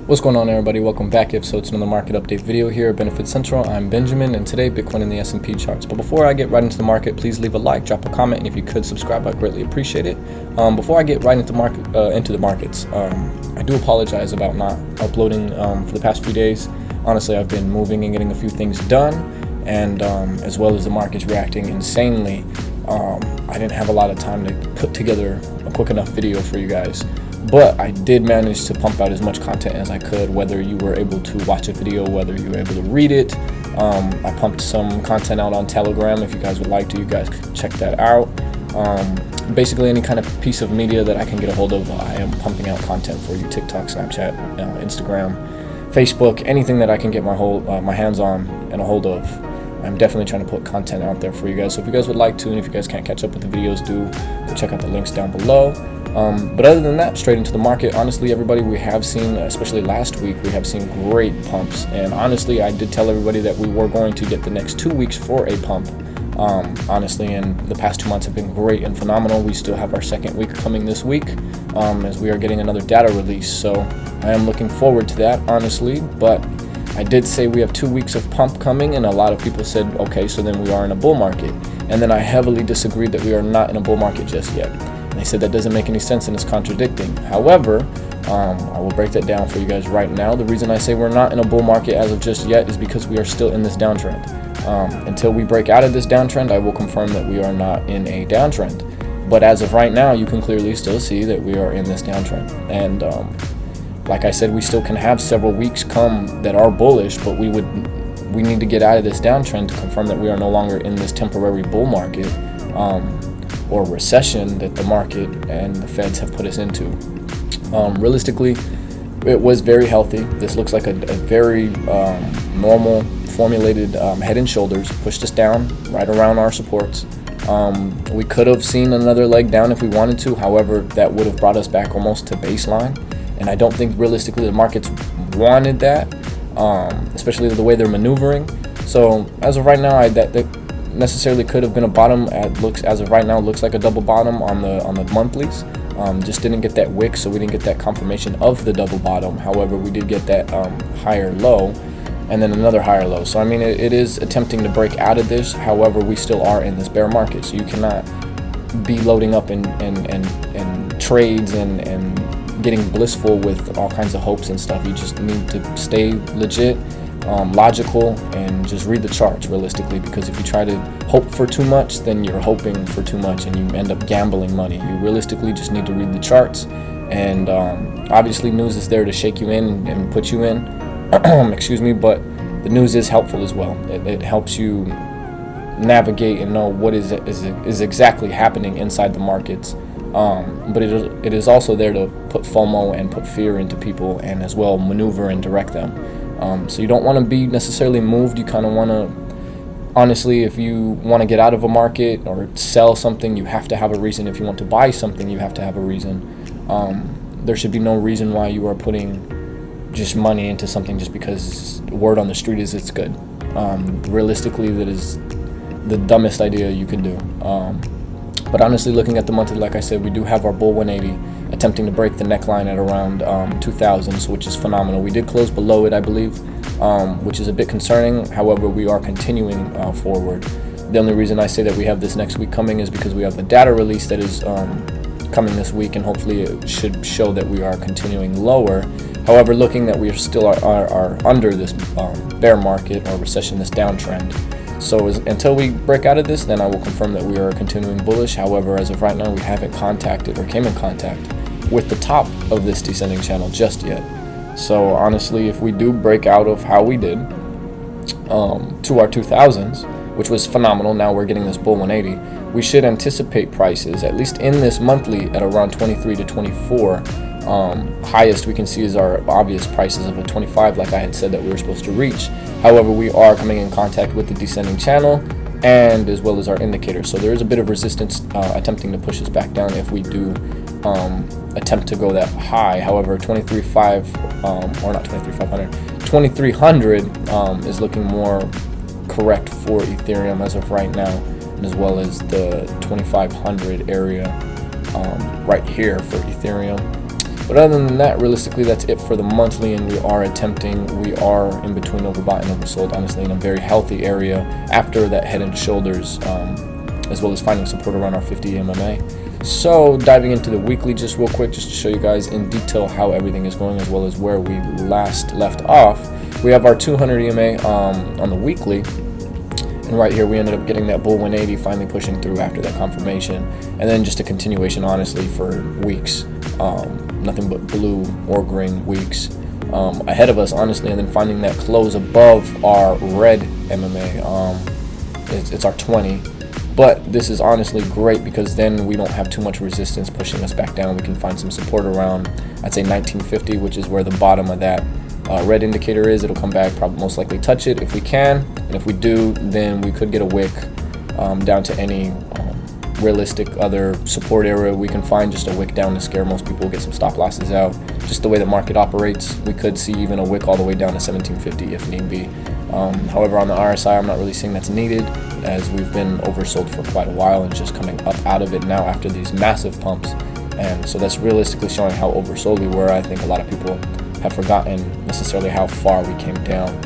What's going on, everybody? Welcome back. If so, it's another market update video here at Benefit Central. I'm Benjamin, and today Bitcoin in the S&P charts. But before I get right into the market, please leave a like, drop a comment, and if you could subscribe, I'd greatly appreciate it. Before I get right into the markets, I do apologize about not uploading for the past few days. Honestly, I've been moving and getting a few things done, and as well as the market's reacting insanely, I didn't have a lot of time to put together a quick enough video for you guys. But I did manage to pump out as much content as I could, whether you were able to watch a video, whether you were able to read it. I pumped some content out on Telegram. If you guys would like to, you guys could check that out. Basically, any kind of piece of media that I can get a hold of, I am pumping out content for you. TikTok, Snapchat, Instagram, Facebook, anything that I can get my hands on and a hold of. I'm definitely trying to put content out there for you guys. So if you guys would like to, and if you guys can't catch up with the videos, do check out the links down below. But other than that, straight into the market. Honestly, everybody, we have seen, especially last week, we have seen great pumps. And honestly, I did tell everybody that we were going to get the next 2 weeks for a pump. Honestly, and the past 2 months have been great and phenomenal. We still have our second week coming this week, as we are getting another data release. So I am looking forward to that, honestly. But I did say we have 2 weeks of pump coming, and a lot of people said, okay, so then we are in a bull market. And then I heavily disagreed that we are not in a bull market just yet. They said that doesn't make any sense and it's contradicting. However, I will break that down for you guys right now. The reason I say we're not in a bull market as of just yet is because we are still in this downtrend. Until we break out of this downtrend, I will confirm that we are not in a downtrend. But as of right now, you can clearly still see that we are in this downtrend. And like I said, we still can have several weeks come that are bullish, but we need to get out of this downtrend to confirm that we are no longer in this temporary bull market. Or recession that the market and the Feds have put us into. Realistically, it was very healthy. This looks like a very normal formulated head and shoulders, pushed us down right around our supports. We could have seen another leg down if we wanted to. However, that would have brought us back almost to baseline. And I don't think realistically the markets wanted that, especially the way they're maneuvering. So as of right now, that necessarily could have been a bottom. As of right now, looks like a double bottom on the monthlies. Just didn't get that wick, so we didn't get that confirmation of the double bottom. However, we did get that higher low and then another higher low. So I mean, it is attempting to break out of this. However, we still are in this bear market, so you cannot be loading up in trades and getting blissful with all kinds of hopes and stuff. You just need to stay legit, logical, and just read the charts realistically, because if you try to hope for too much, then you're hoping for too much and you end up gambling money. You realistically just need to read the charts, and obviously news is there to shake you in and put you in excuse me, but the news is helpful as well. It helps you navigate and know what is exactly happening inside the markets, but it is also there to put FOMO and put fear into people, and as well maneuver and direct them. So you don't want to be necessarily moved. You kind of want to, honestly, if you want to get out of a market or sell something, you have to have a reason. If you want to buy something, you have to have a reason. There should be no reason why you are putting just money into something just because word on the street is it's good. Realistically, that is the dumbest idea you can do. But honestly, looking at the monthly, like I said, we do have our bull 180 attempting to break the neckline at around 2000s, which is phenomenal. We did close below it, I believe, which is a bit concerning. However, we are continuing forward. The only reason I say that we have this next week coming is because we have the data release that is coming this week, and hopefully it should show that we are continuing lower. However, looking that we are still are under this bear market or recession, this downtrend. So until we break out of this, then I will confirm that we are continuing bullish. However, as of right now, we haven't contacted or came in contact with the top of this descending channel just yet. So honestly, if we do break out of how we did to our 2000s, which was phenomenal, now we're getting this bull 180, we should anticipate prices, at least in this monthly, at around 23 to 24. Highest we can see is our obvious prices of a 25, like I had said that we were supposed to reach. However, we are coming in contact with the descending channel and as well as our indicator. So there is a bit of resistance attempting to push us back down if we do attempt to go that high. However, 23.5 or not 23,500, 2300 is looking more correct for Ethereum as of right now, and as well as the 2500 area right here for Ethereum. But other than that, realistically, that's it for the monthly, and we are in between overbought and oversold, honestly, in a very healthy area after that head and shoulders, as well as finding support around our 50 MMA. So diving into the weekly just real quick, just to show you guys in detail how everything is going, as well as where we last left off. We have our 200 EMA on the weekly, and right here we ended up getting that bull 180 finally pushing through after that confirmation, and then just a continuation honestly for weeks, nothing but blue or green weeks ahead of us honestly, and then finding that close above our red MMA. It's our 20. But this is honestly great because then we don't have too much resistance pushing us back down. We can find some support around, I'd say 1950, which is where the bottom of that red indicator is. It'll come back, probably most likely touch it if we can. And if we do, then we could get a wick down to any realistic other support area we can find. Just a wick down to scare most people, get some stop losses out. Just the way the market operates, we could see even a wick all the way down to 1750 if need be. However, on the RSI, I'm not really seeing that's needed, as we've been oversold for quite a while and just coming up out of it now after these massive pumps. And so that's realistically showing how oversold we were. I think a lot of people have forgotten necessarily how far we came down.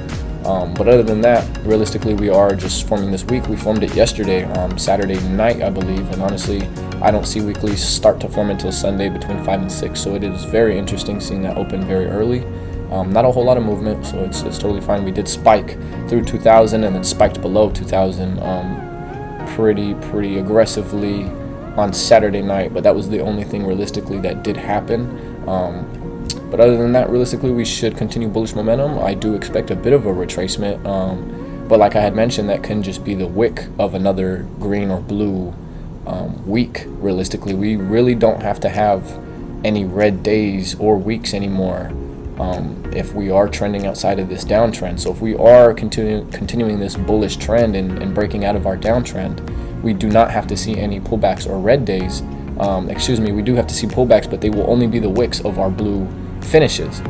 But other than that, realistically, we are just forming this week. We formed it yesterday, Saturday night, I believe, and honestly, I don't see weeklies start to form until Sunday between 5 and 6, so it is very interesting seeing that open very early. Not a whole lot of movement, so it's totally fine. We did spike through 2000 and then spiked below 2000 pretty aggressively on Saturday night, but that was the only thing realistically that did happen. But other than that, realistically, we should continue bullish momentum. I do expect a bit of a retracement, but like I had mentioned, that can just be the wick of another green or blue week. Realistically, we really don't have to have any red days or weeks anymore if we are trending outside of this downtrend. So if we are continuing this bullish trend and breaking out of our downtrend, we do not have to see any pullbacks or red days. We do have to see pullbacks, but they will only be the wicks of our blue finishes,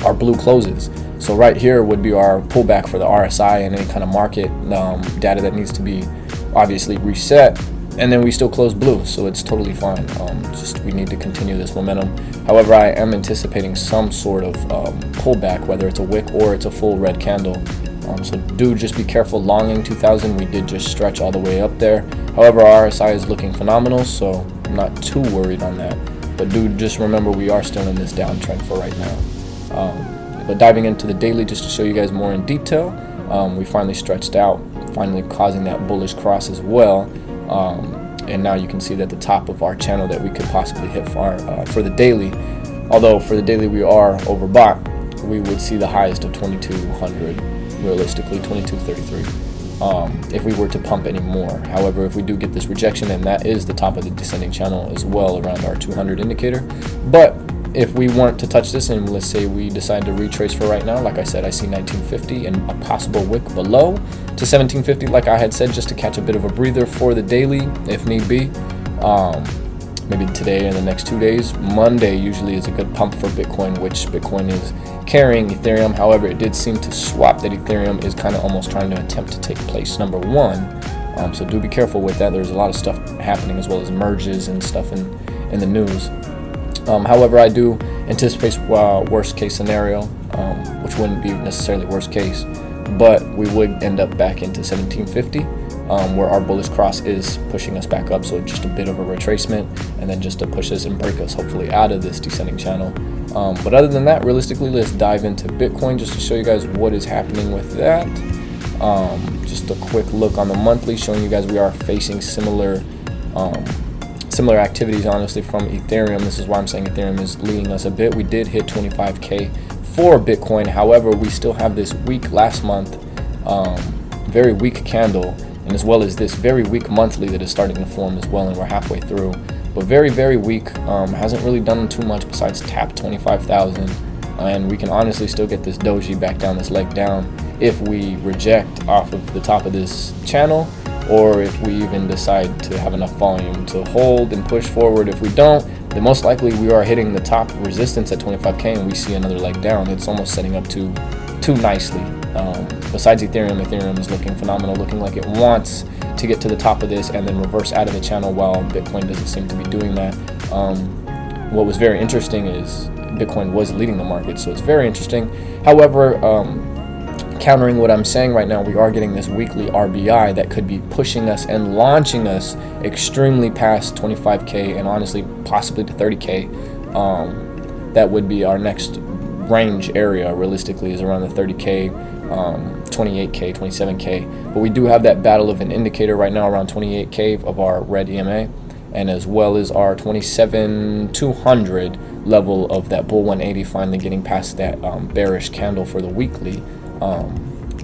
our blue closes. So right here would be our pullback for the RSI and any kind of market data that needs to be obviously reset, and then we still close blue, so it's totally fine. Just we need to continue this momentum. However, I am anticipating some sort of pullback, whether it's a wick or it's a full red candle. So do just be careful longing 2000. We did just stretch all the way up there. However, our RSI is looking phenomenal, so I'm not too worried on that. But do just remember we are still in this downtrend for right now. But diving into the daily just to show you guys more in detail, we finally stretched out, finally causing that bullish cross as well. And now you can see that the top of our channel that we could possibly hit for the daily, although for the daily we are overbought, we would see the highest of 2200, realistically 2233, if we were to pump any more. However, if we do get this rejection, then that is the top of the descending channel as well, around our 200 indicator. But if we weren't to touch this, and let's say we decide to retrace for right now, like I said, I see 1950 and a possible wick below to 1750, like I had said, just to catch a bit of a breather for the daily if need be. Maybe today and the next 2 days. Monday usually is a good pump for Bitcoin, which Bitcoin is carrying Ethereum. However, it did seem to swap that Ethereum is kind of almost trying to attempt to take place number one. So do be careful with that. There's a lot of stuff happening, as well as merges and stuff in the news. However, I do anticipate worst case scenario, which wouldn't be necessarily worst case, but we would end up back into 1750, where our bullish cross is pushing us back up. So just a bit of a retracement, and then just to push us and break us hopefully out of this descending channel. But other than that, realistically, let's dive into Bitcoin just to show you guys what is happening with that. Just a quick look on the monthly, showing you guys we are facing similar activities, honestly, from Ethereum. This is why I'm saying Ethereum is leading us a bit. We did hit 25K for Bitcoin. However, we still have this week last month, very weak candle, and as well as this very weak monthly that is starting to form as well, and we're halfway through. But very, very weak. Hasn't really done too much besides tap 25,000. And we can honestly still get this doji back down, this leg down, if we reject off of the top of this channel, or if we even decide to have enough volume to hold and push forward. If we don't, then most likely we are hitting the top resistance at 25K and we see another leg down. It's almost setting up too nicely. Besides Ethereum is looking phenomenal, looking like it wants to get to the top of this and then reverse out of the channel, while Bitcoin doesn't seem to be doing that. what was very interesting is Bitcoin was leading the market, so it's very interesting. However, countering what I'm saying right now, we are getting this weekly RBI that could be pushing us and launching us extremely past 25K and honestly possibly to 30K. That would be our next range area, realistically, is around the 30K, 28K, 27K. But we do have that battle of an indicator right now around 28K of our red EMA, and as well as our 27,200 level of that bull 180 finally getting past that bearish candle for the weekly.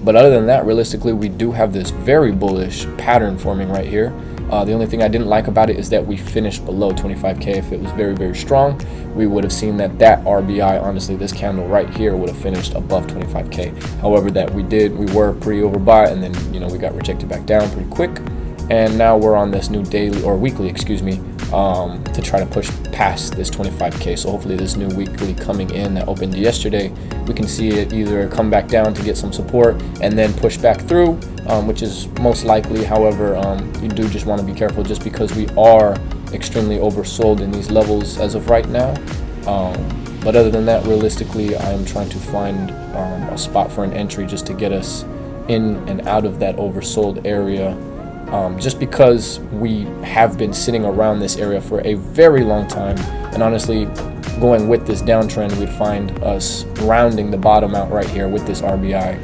But other than that, realistically, we do have this very bullish pattern forming right here. The only thing I didn't like about it is that we finished below 25K. If it was very, very strong, we would have seen that RBI, honestly, this candle right here would have finished above 25K. However, that we were pretty overbought, and then, you know, we got rejected back down pretty quick. And now we're on this new daily or weekly, excuse me, to try to push past this 25K. So hopefully this new weekly coming in that opened yesterday, we can see it either come back down to get some support and then push back through, which is most likely. However, you do just want to be careful just because we are extremely oversold in these levels as of right now. But other than that, realistically, I'm trying to find a spot for an entry just to get us in and out of that oversold area. Just because we have been sitting around this area for a very long time, and honestly, going with this downtrend, we'd find us rounding the bottom out right here with this RBI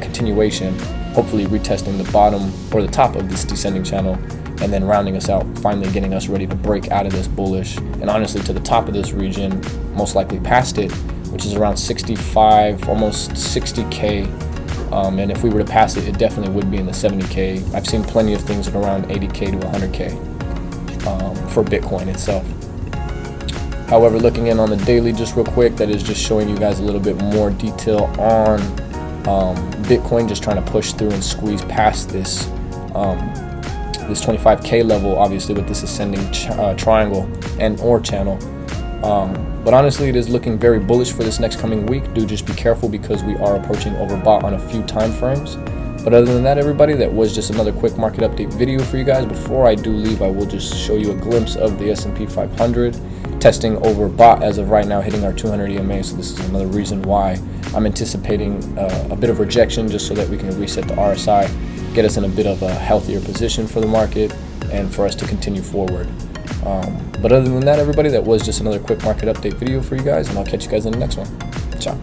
continuation, hopefully retesting the bottom or the top of this descending channel, and then rounding us out, finally getting us ready to break out of this bullish, and honestly to the top of this region, most likely past it, which is around 65, almost 60K. And if we were to pass it, it definitely would be in the 70K. I've seen plenty of things at around 80K to 100K for Bitcoin itself. However, looking in on the daily just real quick, that is just showing you guys a little bit more detail on Bitcoin, just trying to push through and squeeze past this this 25K level, obviously with this ascending triangle and or channel. But honestly, it is looking very bullish for this next coming week. Do just be careful because we are approaching overbought on a few time frames. But other than that, everybody, that was just another quick market update video for you guys. Before I do leave, I will just show you a glimpse of the S&P 500 testing overbought as of right now, hitting our 200 EMA. So this is another reason why I'm anticipating a bit of rejection, just so that we can reset the RSI, get us in a bit of a healthier position for the market and for us to continue forward. But other than that, everybody, that was just another quick market update video for you guys, and I'll catch you guys in the next one. Ciao.